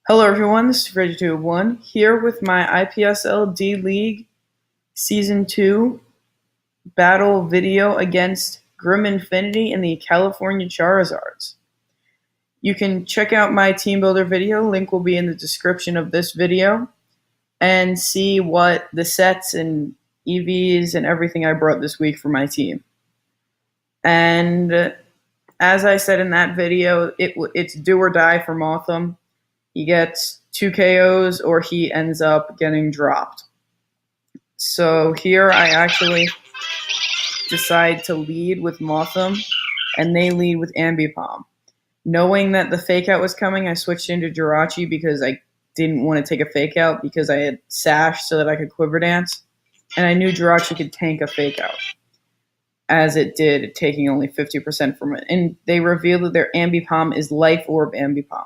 Hello everyone, this is Reggie201 here with my IPSL D League Season 2 battle video against Grimm Infinity and the California Charizards. You can check out my team builder video, link will be in the description of this video, and see what the sets and EVs and everything I brought this week for my team. And as I said in that video, it's do or die for Motham. He gets 2 KOs or he ends up getting dropped. So here I actually decide to lead with Motham, and they lead with Ambipom. Knowing that the fake out was coming, I switched into Jirachi because I didn't want to take a fake out because I had Sash so that I could Quiver Dance. And I knew Jirachi could tank a fake out, as it did, taking only 50% from it. And they revealed that their Ambipom is Life Orb Ambipom.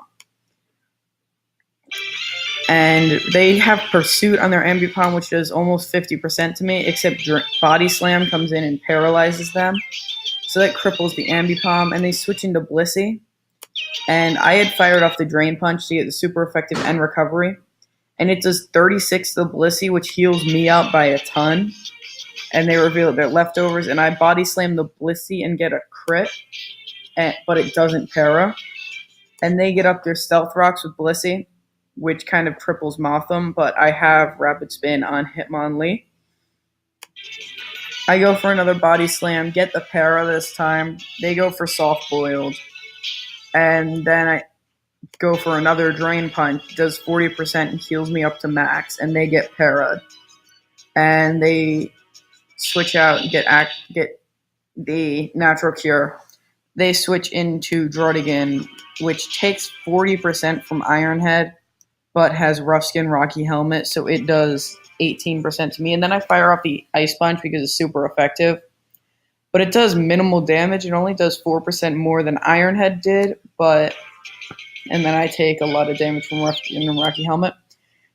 And they have Pursuit on their Ambipom, which does almost 50% to me, except Body Slam comes in and paralyzes them. So that cripples the Ambipom, and they switch into Blissey. And I had fired off the Drain Punch to get the super effective end recovery. And it does 36 to the Blissey, which heals me up by a ton. And they reveal their leftovers, and I Body Slam the Blissey and get a crit, but it doesn't para. And they get up their Stealth Rocks with Blissey, which kind of triples Motham, but I have Rapid Spin on Hitmonlee. I go for another Body Slam, get the para this time. They go for Soft Boiled. And then I go for another Drain Punch, does 40% and heals me up to max, and they get para'd. And they switch out and get the Natural Cure. They switch into Druddigan, which takes 40% from Iron Head, but has Rough Skin Rocky Helmet, so it does 18% to me. And then I fire off the Ice Punch because it's super effective. But it does minimal damage. It only does 4% more than Iron Head did, and then I take a lot of damage from Rough Skin and Rocky Helmet.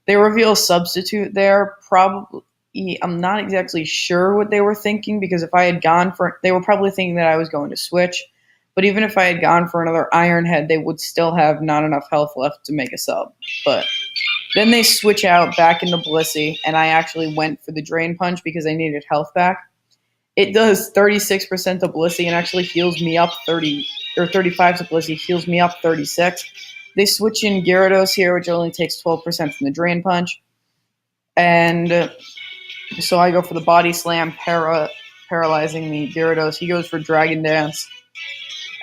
They reveal a substitute there. Probably, I'm not exactly sure what they were thinking, because if I had gone for, they were probably thinking that I was going to switch. But even if I had gone for another Iron Head, they would still have not enough health left to make a sub. But then they switch out back into Blissey, and I actually went for the Drain Punch because I needed health back. It does 36% to Blissey and actually heals me up 35 to Blissey, heals me up 36. They switch in Gyarados here, which only takes 12% from the Drain Punch. And so I go for the Body Slam, paralyzing the Gyarados. He goes for Dragon Dance.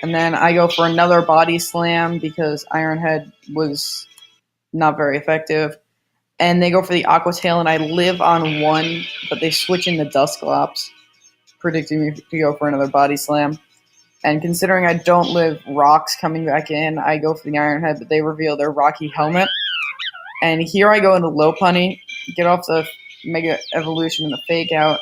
And then I go for another Body Slam because Iron Head was not very effective. And they go for the Aqua Tail, and I live on 1, but they switch in the Dusclops, predicting me to go for another Body Slam. And considering I don't live Rocks coming back in, I go for the Iron Head, but they reveal their Rocky Helmet. And here I go into Lopunny, get off the Mega Evolution and the Fake Out.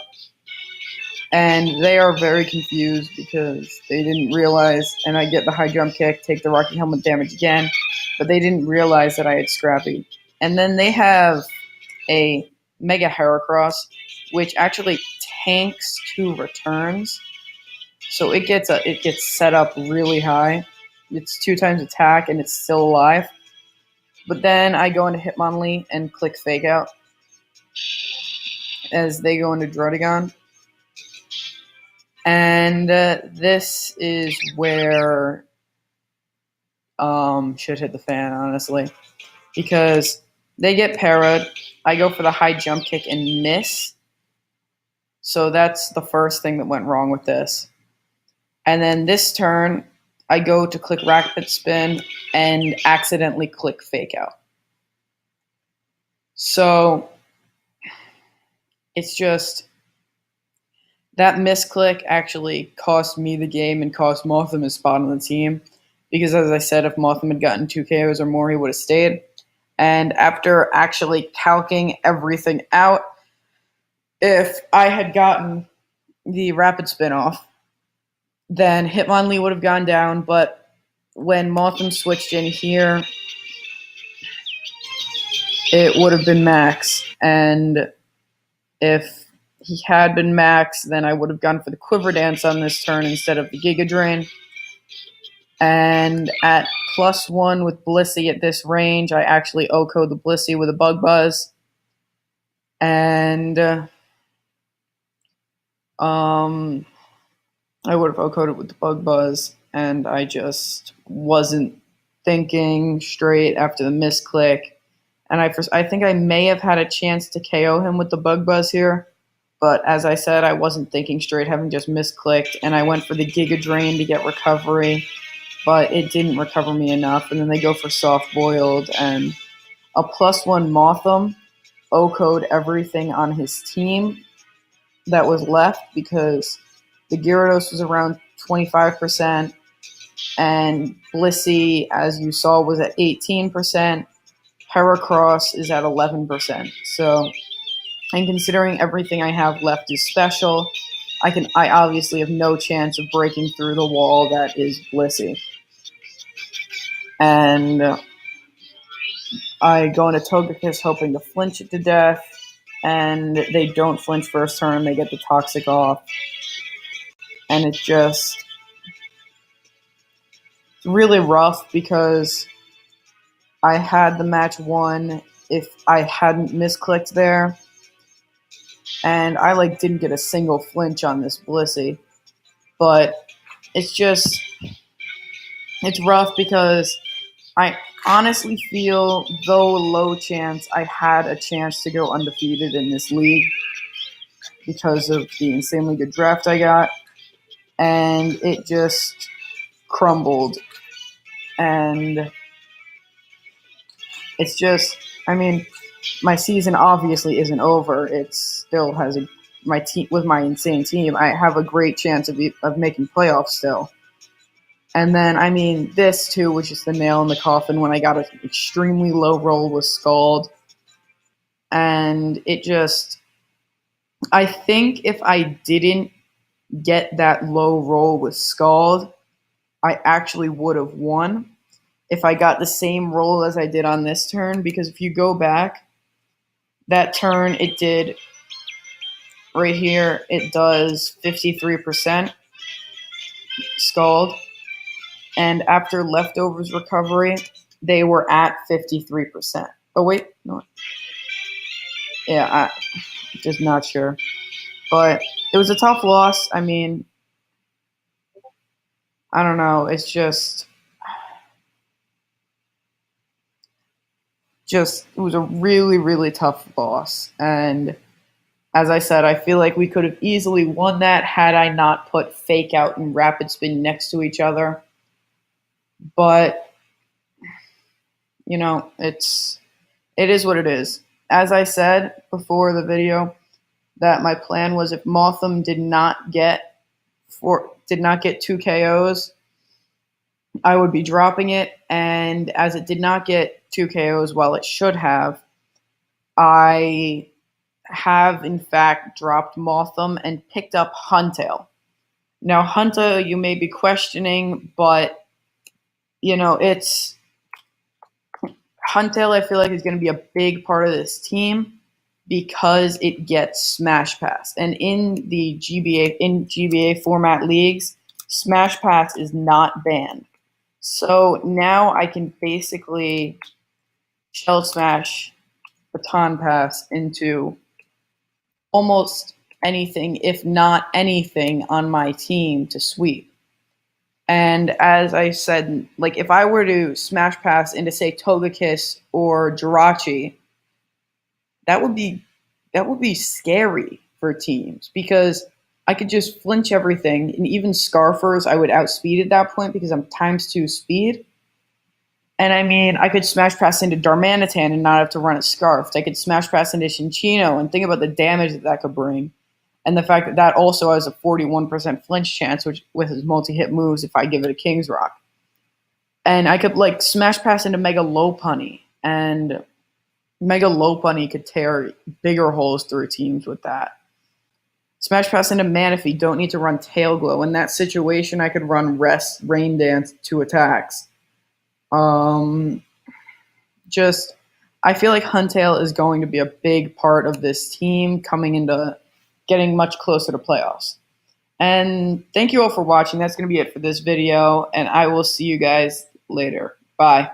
And they are very confused because they didn't realize, and I get the High Jump Kick, take the Rocky Helmet damage again, but they didn't realize that I had Scrappy. And then they have a Mega Heracross, which actually tanks 2 returns. So it gets set up really high. It's 2 times attack, and it's still alive. But then I go into Hitmonlee and click Fake Out as they go into Druddigon. And this is where shit hit the fan, honestly. Because they get para'd. I go for the High Jump Kick and miss. So that's the first thing that went wrong with this. And then this turn, I go to click Rapid Spin and accidentally click Fake Out. So it's just, that misclick actually cost me the game and cost Motham his spot on the team. Because as I said, if Motham had gotten 2 KOs or more, he would have stayed. And after actually calcing everything out, if I had gotten the Rapid Spin off, then Hitmonlee would have gone down. But when Motham switched in here, it would have been max. And if he had been max, then I would have gone for the Quiver Dance on this turn instead of the Giga Drain. And at +1 with Blissey at this range, I actually OHKO'd the Blissey with a Bug Buzz. And I would have OHKO'd it with the Bug Buzz, and I just wasn't thinking straight after the Misclick. And I think I may have had a chance to KO him with the Bug Buzz here, but as I said, I wasn't thinking straight, having just misclicked, and I went for the Giga Drain to get recovery, but it didn't recover me enough, and then they go for Soft Boiled, and a +1 Mothim OHKO'd everything on his team that was left because the Gyarados was around 25%, and Blissey, as you saw, was at 18%. Heracross is at 11%. So, and considering everything I have left is special, I obviously have no chance of breaking through the wall that is Blissey. And I go into Togekiss hoping to flinch it to death, and they don't flinch first turn, they get the Toxic off. And it's just really rough because I had the match won if I hadn't misclicked there. And I didn't get a single flinch on this Blissey. But it's rough because I honestly feel, though a low chance, I had a chance to go undefeated in this league because of the insanely good draft I got. And it just crumbled. And it's just, my season obviously isn't over. It still has my team with my insane team. I have a great chance of making playoffs still. And then, this too, which is the nail in the coffin when I got an extremely low roll with Scald. And it just, I think if I didn't get that low roll with Scald, I actually would have won if I got the same roll as I did on this turn. Because if you go back, that turn it did right here, it does 53% Scald. And after Leftovers recovery, they were at 53%. Oh, wait. No. Yeah, I'm just not sure. But it was a tough loss. I don't know. It's just it was a really, really tough loss. And as I said, I feel like we could have easily won that had I not put Fake Out and Rapid Spin next to each other. But, it is what it is. As I said before the video, that my plan was if Mothim did not get 2 KOs, I would be dropping it. And as it did not get 2 KOs, while it should have, I have in fact dropped Mothim and picked up Huntail. Now, Huntail, you may be questioning, but it's Huntail. I feel like is going to be a big part of this team because it gets Smash Pass, and in the GBA format leagues, Smash Pass is not banned. So now I can basically Shell Smash Baton Pass into almost anything, if not anything, on my team to sweep. And as I said, if I were to Smash Pass into, say, Togekiss or Jirachi, that would be scary for teams because I could just flinch everything, and even Scarfers I would outspeed at that point because I'm ×2 speed. And I could Smash Pass into Darmanitan and not have to run it Scarfed. I could Smash Pass into Cinccino and think about the damage that could bring. And the fact that also has a 41% flinch chance, which with his multi-hit moves if I give it a King's Rock. And I could Smash Pass into Mega Lopunny, and Mega Lopunny could tear bigger holes through teams with that. Smash Pass into Manaphy, don't need to run Tail Glow. In that situation, I could run Rest, Rain Dance, 2 attacks. I feel like Huntail is going to be a big part of this team coming into getting much closer to playoffs. And thank you all for watching. That's going to be it for this video, and I will see you guys later. Bye.